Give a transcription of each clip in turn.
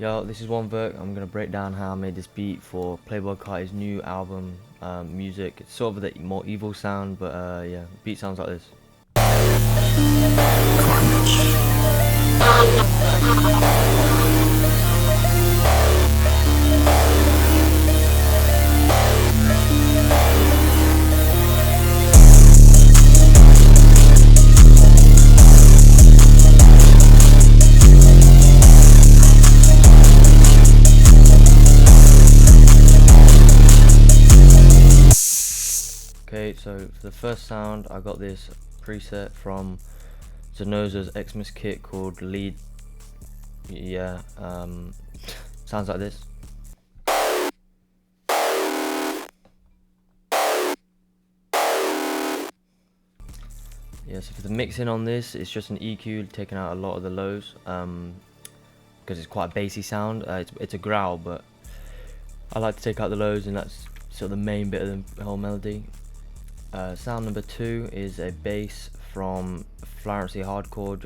Yo, this is One Verk. I'm gonna break down how I made this beat for Playboi Carti's new album, Music. It's sort of the more evil sound, but yeah, beat sounds like this. Okay, so for the first sound, I got this preset from Zenoza's Xmas kit called Lead. Yeah, sounds like this. Yeah, so for the mixing on this, it's just an EQ taking out a lot of the lows, because it's quite a bassy sound. It's a growl, but I like to take out the lows, and that's sort of the main bit of the whole melody. Sound number 2 is a bass from Florency Hardcore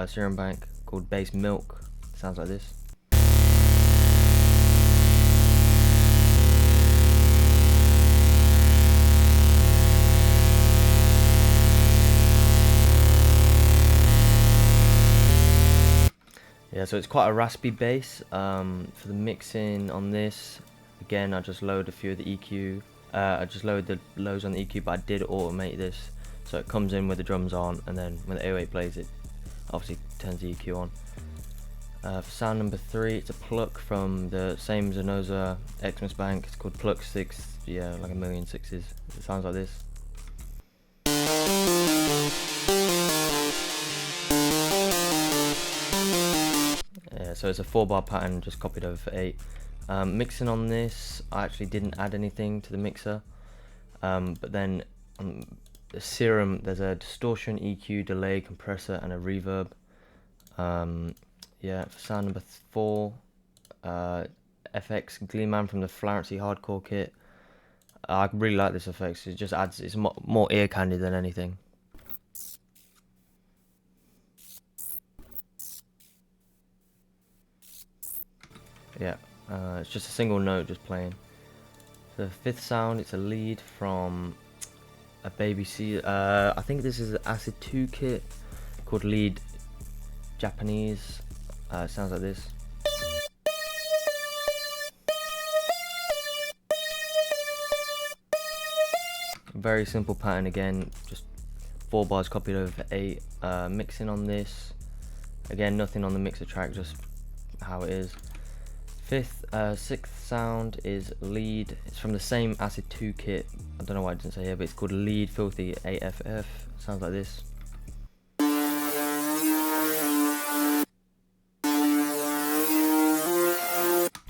Serum Bank called Bass Milk. Sounds like this. Yeah, so it's quite a raspy bass. For the mixing on this, again, I just lowered a few of the EQ. I just lowered the lows on the EQ, but I did automate this, so it comes in with the drums on, and then when the 808 plays, it obviously turns the EQ on. For sound number 3, it's a pluck from the same Zenoza Xmas Bank. It's called Pluck 6. Yeah, like a million sixes. It sounds like this. Yeah, so it's a 4-bar pattern just copied over for 8. Mixing on this, I actually didn't add anything to the mixer, but then the Serum, there's a distortion, EQ, delay, compressor, and a reverb. Yeah, for sound number 4, FX Gleeman from the Florency Hardcore kit. I really like this effects. It just adds, it's more ear candy than anything. Yeah. It's just a single note just playing. The 5th sound, it's a lead from a Baby C. I think this is an Acid 2 kit called Lead Japanese. Sounds like this. Very simple pattern again, just 4 bars copied over 8. Mixing on this, again, nothing on the mixer track, just how it is. 6th sound is Lead. It's from the same Acid 2 kit. I don't know why I didn't say here, but it's called Lead Filthy AFF. Sounds like this.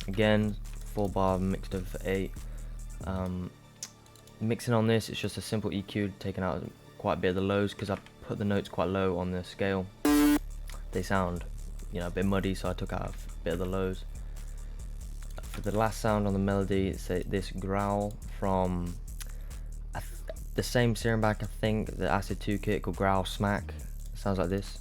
Again, 4 bar mixed over 8. Mixing on this, it's just a simple EQ, taking out quite a bit of the lows because I put the notes quite low on the scale. They sound, a bit muddy, so I took out a bit of the lows. For the last sound on the melody, it's this growl from the same Serum Bank, I think, the Acid 2 kit called Growl Smack. Sounds like this.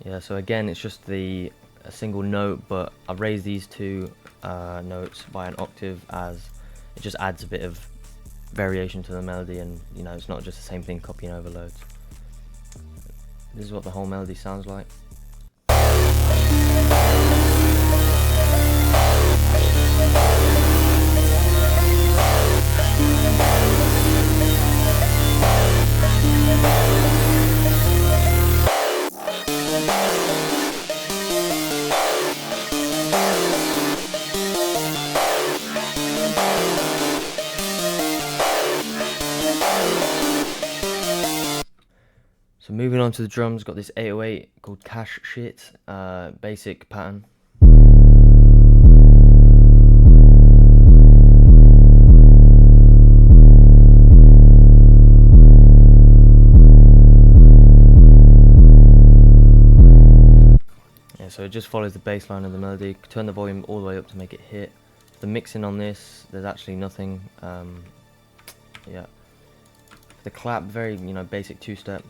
Yeah, so again, it's just a single note, but I've raised these 2 notes by an octave, as it just adds a bit of variation to the melody, and it's not just the same thing copying over loads. This is what the whole melody sounds like. So moving on to the drums, got this 808 called Cash Shit, basic pattern. Yeah, so it just follows the bass line of the melody. Turn the volume all the way up to make it hit. The mixing on this, there's actually nothing. Yeah. The clap, very basic two-step.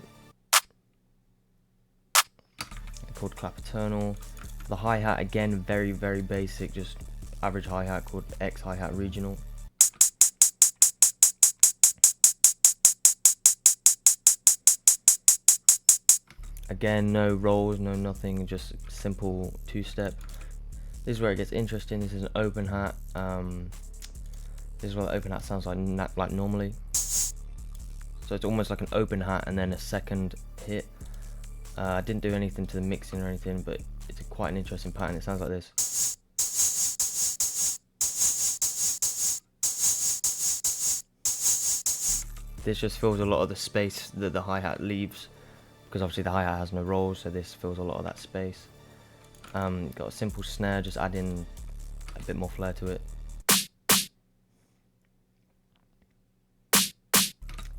Called clap eternal. The hi-hat, again, very basic, just average hi-hat called X hi-hat regional. Again, no rolls, no nothing, just simple two-step. This is where it gets interesting. This is an open hat. This is what the open hat sounds like normally. So it's almost like an open hat and then a second hit. I didn't do anything to the mixing or anything, but it's quite an interesting pattern. It sounds like this. This just fills a lot of the space that the hi-hat leaves, because obviously the hi-hat has no rolls, so this fills a lot of that space. Got a simple snare, just adding a bit more flair to it.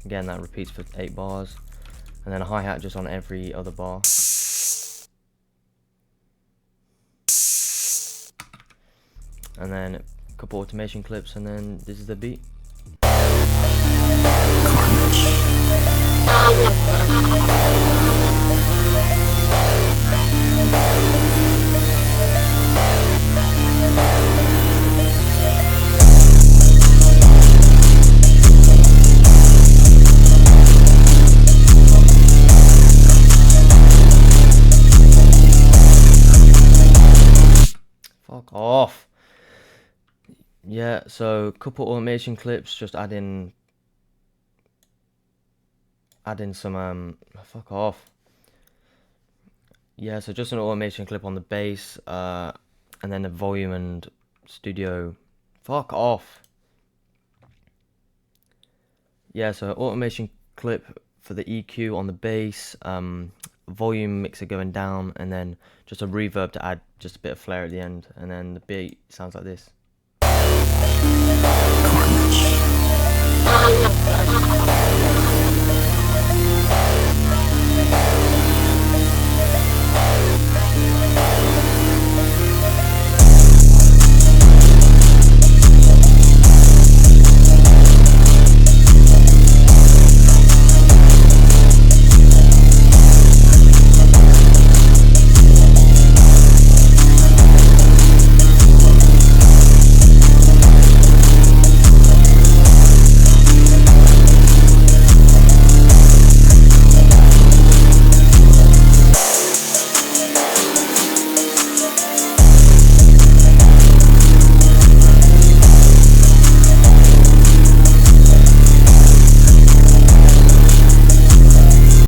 Again, that repeats for 8 bars. And then a hi-hat just on every other bar. And then a couple automation clips, and then this is the beat. Fuck off. Yeah, so couple automation clips, just adding some fuck off. Yeah, so just an automation clip on the bass, and then the volume and studio. Fuck off. Yeah, so automation clip for the EQ on the bass, volume mixer going down, and then just a reverb to add just a bit of flair at the end, and then the beat sounds like this.